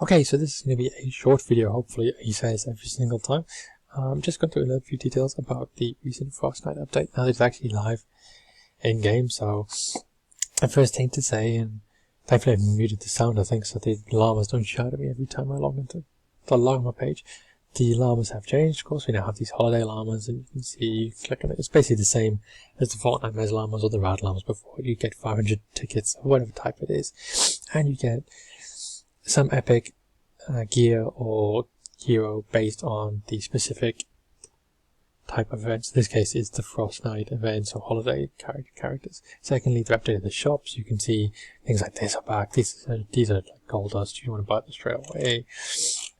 Okay, so this is going to be a short video, hopefully he says every single time. I'm just going to learn a few details about the recent Frostnite update. Now it's actually live in-game, so the first thing to say, and thankfully I've muted the sound, I think, so the llamas don't shout at me every time I log into the llama page. The llamas have changed, of course. We now have these holiday llamas, and you can see, you click on it, it's basically the same as the Fortnite Mez llamas or the rad llamas before. You get 500 tickets, or whatever type it is, and you get some epic gear or hero based on the specific type of events. In this case, it's the Frostnite events or holiday characters. Secondly, they've updated the shops. You can see things like this are back. These are like gold dust. You want to buy them straight away.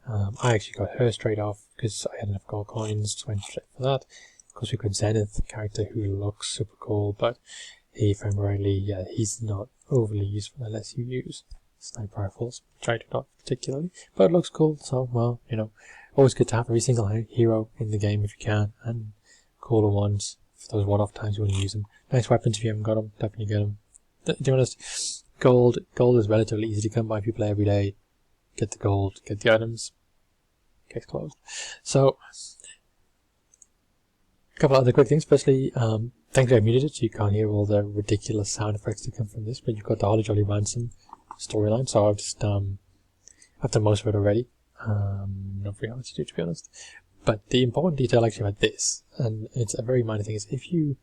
I actually got her straight off because I had enough gold coins, so I went straight for that. Of course, we've got Zenith, the character who looks super cool, but if I'm rightly, he's not overly useful unless you use sniper rifles, which I do not particularly, but it looks cool, so, well, you know, always good to have every single hero in the game if you can, and cooler ones for those one-off times you want to use them. Nice weapons if you haven't got them, definitely get them. To be honest, gold is relatively easy to come by if you play every day. Get the gold, get the items, case closed. So, a couple other quick things. Firstly, thankfully I muted it so you can't hear all the ridiculous sound effects that come from this, but you've got the Holly Jolly Ransom storyline, so I've just I've done most of it already. Not really hard to do, to be honest. But the important detail actually about this, and it's a very minor thing, is if you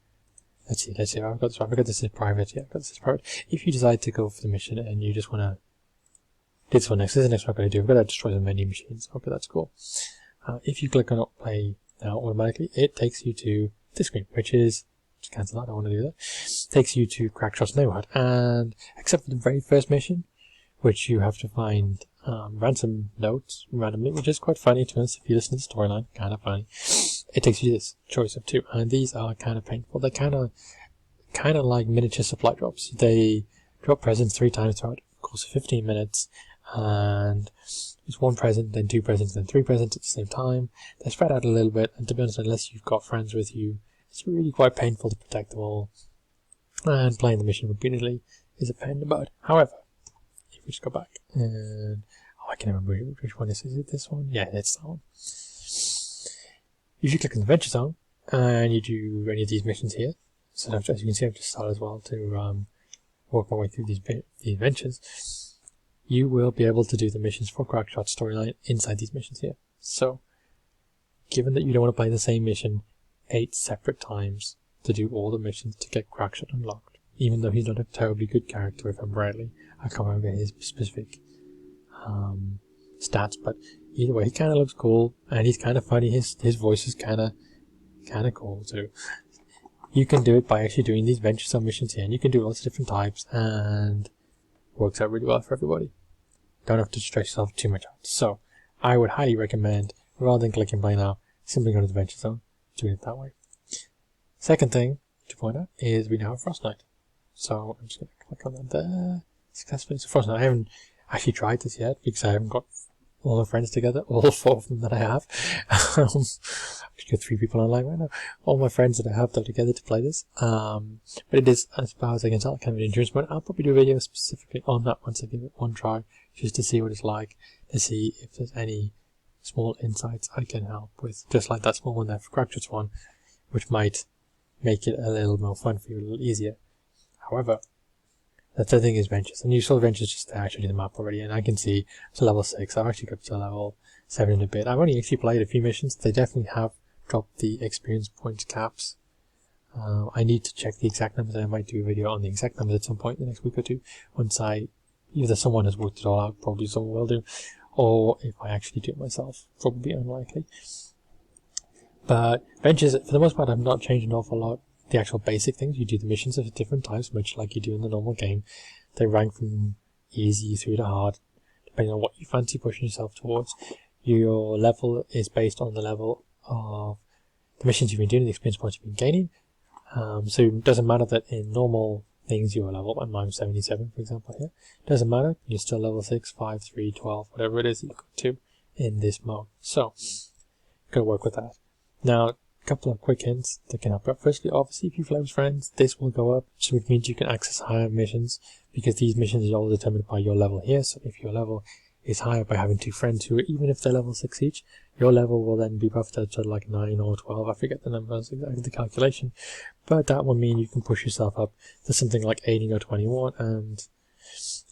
let's see, I've got this in private. Yeah, I've got this in private. If you decide to go for the mission and you just want to do this one next, this is the next one I'm going to do. I've got to destroy the vending machines. Okay, that's cool. If you click on play now automatically, it takes you to this screen, which is, just cancel that, I don't want to do that. Takes you to Crackshot's neighborhood, and except for the very first mission, which you have to find ransom notes randomly, which is quite funny to us if you listen to the storyline, kind of funny. It takes you this choice of two, and these are kind of painful. They're kind of like miniature supply drops. They drop presents 3 times throughout the course of 15 minutes, and it's 1 present, then 2 presents, then 3 presents at the same time. They're spread out a little bit, and to be honest, unless you've got friends with you, it's really quite painful to protect them all, and playing the mission repeatedly is a pain in the butt. However, if we just go back, and I can remember which one is it this one? Yeah, it's that one. If you click on the Adventure Zone, and you do any of these missions here, so as you can see I've just started as well to work my way through these adventures, you will be able to do the missions for Crackshot storyline inside these missions here. So, given that you don't want to play the same mission 8 separate times to do all the missions to get Crackshot unlocked, even though he's not a terribly good character, if I'm rightly, I can't remember his specific stats, but either way, he kind of looks cool, and he's kind of funny. His voice is kind of cool too. You can do it by actually doing these Venture Zone missions here, and you can do lots of different types, and it works out really well for everybody. Don't have to stress yourself too much out. So, I would highly recommend, rather than clicking play now, simply go to the Venture Zone, doing it that way. Second thing to point out is we now have Frostnite. So, I'm just going to click on that there. Successfully, so Frostnite. I haven't actually tried this yet because I haven't got all the friends together, all 4 of them that I have. I've got 3 people online right now. All my friends that I have, they're together to play this. But it is, as far as I can tell, kind of an endurance mode. I'll probably do a video specifically on that once I give it one try, just to see what it's like, to see if there's any small insights I can help with, just like that small one there for Crackshot's one, which might make it a little more fun for you, a little easier. However, the third thing is ventures, and you saw ventures just there actually in the map already, and I can see to level 6. I've actually got to level 7 in a bit. I've only actually played a few missions. They definitely have dropped the experience points caps. I need to check the exact numbers, and I might do a video on the exact numbers at some point in the next week or two, once either someone has worked it all out, probably someone will do, or if I actually do it myself, probably unlikely. But ventures, for the most part, have not changed an awful lot. The actual basic things, you do the missions of different types, much like you do in the normal game. They rank from easy through to hard, depending on what you fancy pushing yourself towards. Your level is based on the level of the missions you've been doing, the experience points you've been gaining. So it doesn't matter that in normal things you're level, and I'm 77 for example here. Doesn't matter, you're still level 6, 5, 3, 12, whatever it is that you go to in this mode. So, gotta work with that. Now, a couple of quick hints that can help out. Firstly, obviously, if you play with friends, this will go up, so it means you can access higher missions, because these missions are all determined by your level here. So if your level is higher by having 2 friends who, even if they're level 6 each, your level will then be buffed up to like 9 or 12. I forget the numbers, exactly the calculation. But that will mean you can push yourself up to something like 18 or 21. And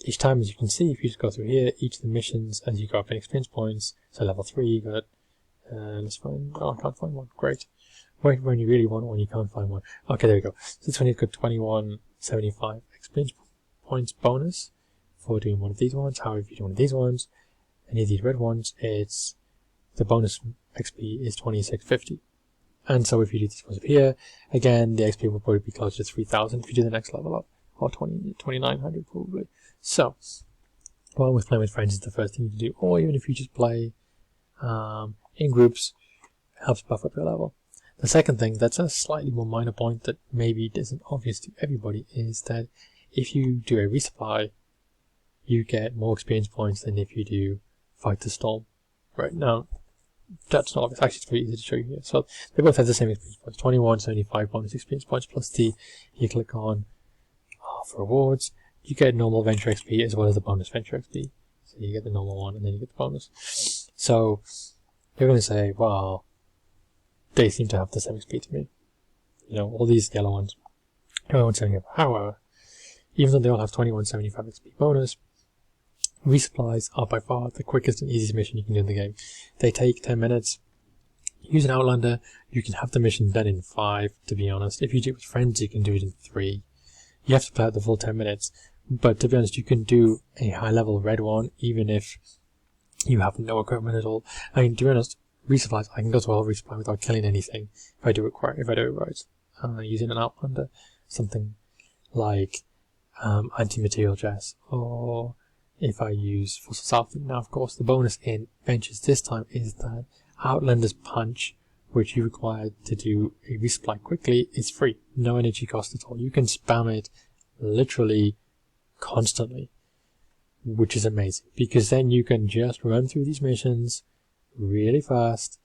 each time, as you can see, if you just go through here, each of the missions, as you go up in experience points, so level 3, you got, let's find, oh, I can't find one, great. Wait, when you really want one, you can't find one. Okay, there we go. So this one you've got 2175 experience points bonus for doing one of these ones. However, if you do one of these ones, any of these red ones, it's the bonus XP is 2650. And so if you do these ones up here, again, the XP will probably be closer to 3000 if you do the next level up, or 2900 probably. So, while with playing with friends is the first thing you do, or even if you just play in groups, helps buff up your level. The second thing, that's a slightly more minor point that maybe isn't obvious to everybody, is that if you do a resupply, you get more experience points than if you do Fight the Storm. Right now, that's not obvious. Actually, it's very easy to show you here. So they both have the same experience points: 2175 bonus experience points plus the. You click on for rewards. You get normal venture XP as well as the bonus venture XP. So you get the normal one and then you get the bonus. So you're going to say, well, they seem to have the same XP to me. You know, all these yellow ones. 2175. However, even though they all have 2175 XP bonus, resupplies are by far the quickest and easiest mission you can do in the game. They take 10 minutes. Use an Outlander, you can have the mission done in 5, to be honest. If you do it with friends, you can do it in 3. You have to play out the full 10 minutes. But to be honest, you can do a high level red one, even if you have no equipment at all. I mean, to be honest, resupplies, I can go to a whole resupply without killing anything if I do it right. Using an Outlander, something like anti-material dress, or if I use Fossil Southing. Now, of course, the bonus in benches this time is that Outlander's Punch, which you require to do a resupply quickly, is free. No energy cost at all. You can spam it literally constantly, which is amazing, because then you can just run through these missions really fast,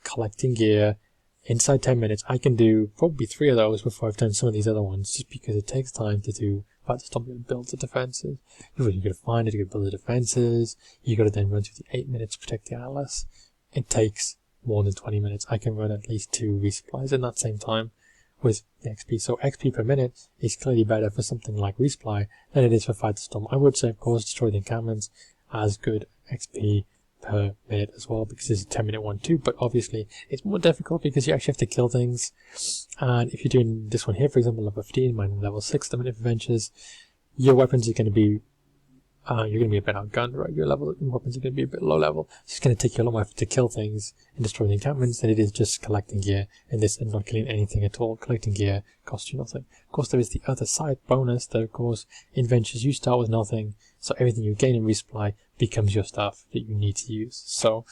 collecting gear. Inside 10 minutes, I can do probably 3 of those before I've done some of these other ones, just because it takes time to do. Fight the Storm, you gotta build the defenses. You gotta find it, you gotta build the defenses. You gotta then run through the 8 minutes to protect the Atlas. It takes more than 20 minutes. I can run at least 2 resupplies in that same time with the XP. So XP per minute is clearly better for something like resupply than it is for Fight the Storm. I would say, of course, Destroy the Encampments as good XP per minute as well, because it's a 10-minute one too, but obviously it's more difficult because you actually have to kill things. And if you're doing this one here, for example, level 15, mine level 6, the minute adventures, your weapons are going to be you're going to be a bit outgunned, right? Your weapons are going to be a bit low level. So it's going to take you a lot more effort to kill things and destroy the encampments than it is just collecting gear in this and not killing anything at all. Collecting gear costs you nothing. Of course, there is the other side bonus that, of course, in ventures you start with nothing, so everything you gain in resupply becomes your stuff that you need to use. So,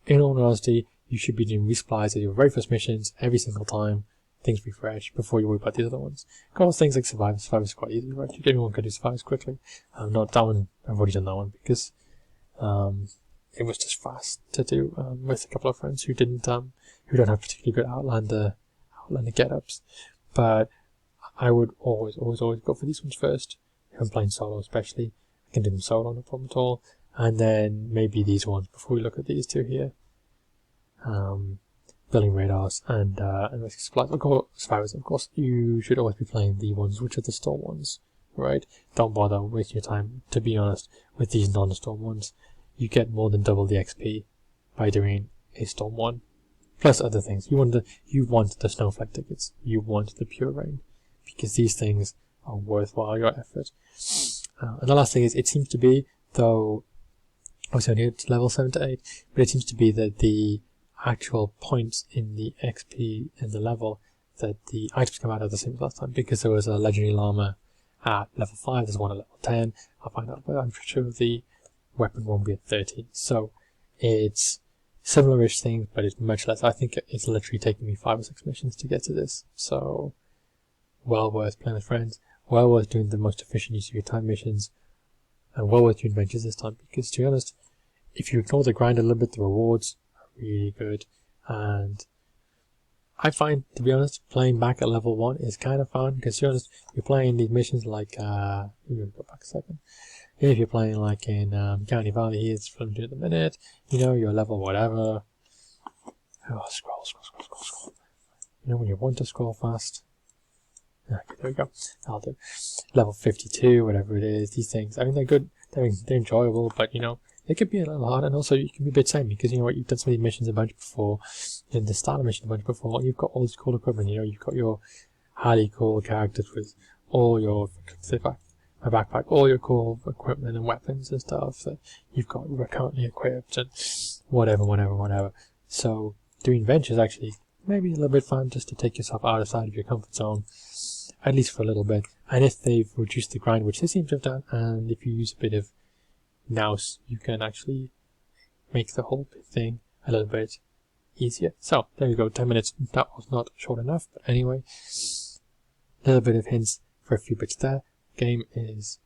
in all honesty, you should be doing resupplies at your very first missions every single time things refresh before you worry about the other ones. Of course, things like Survivors is quite easy, right? Everyone can do Survivors quickly. Not that one, I've already done that one because it was just fast to do with a couple of friends who don't have particularly good Outlander get-ups. But I would always go for these ones first. If I'm playing solo especially, I can do them solo, no problem at all. And then maybe these ones before we look at these two here. Building radars and rescue supplies. Of course, Survivors, of course, you should always be playing the ones which are the storm ones, right? Don't bother wasting your time, to be honest, with these non-storm ones. You get more than double the XP by doing a storm one, plus other things. You want the snowflake tickets, you want the pure rain, because these things are worthwhile your effort. And the last thing is, it seems to be, though, obviously only it's level 7 to 8, but it seems to be that the actual points in the XP in the level that the items come out are the same as last time, because there was a legendary llama at level 5, there's one at level 10. I'll find out, but I'm sure the weapon won't be at 13. So it's similar-ish things, but it's much less. I think it's literally taking me 5 or 6 missions to get to this. So well worth playing with friends, well worth doing the most efficient use of your time missions, and well worth doing adventures this time, because to be honest, if you ignore the grind a little bit, the rewards really good. And I find, to be honest, playing back at level 1 is kind of fun, because to be honest, you're playing these missions like go back a second. If you're playing like in County Valley, it's from at the minute, you know, your level whatever. Oh, scroll. You know when you want to scroll fast. Okay, there we go. I'll do level 52, whatever it is. These things, I mean, they're good. They're enjoyable, but you know, they could be a little hard, and also you can be a bit samey because you know what, you've done some of these missions a bunch before, in the starter mission a bunch before, and you've got all this cool equipment. You know, you've got your highly cool characters with all your my backpack, all your cool equipment and weapons and stuff that you've got currently equipped and whatever. So doing ventures actually maybe a little bit fun just to take yourself outside of your comfort zone, at least for a little bit. And if they've reduced the grind, which they seem to have done, and if you use a bit of nous, you can actually make the whole thing a little bit easier. So there you go, 10 minutes. That was not short enough, but anyway, a little bit of hints for a few bits there. Game is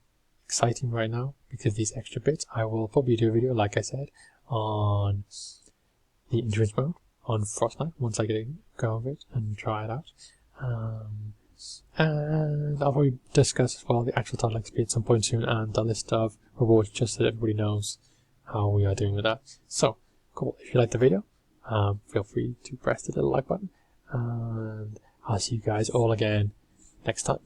exciting right now because these extra bits. I will probably do a video, like I said, on the endurance mode on Frostnite once I get a go of it and try it out. And I'll probably discuss as well the actual title XP at some point soon and the list of rewards, just so that everybody knows how we are doing with that. So cool. If you liked the video, feel free to press the little like button, and I'll see you guys all again next time.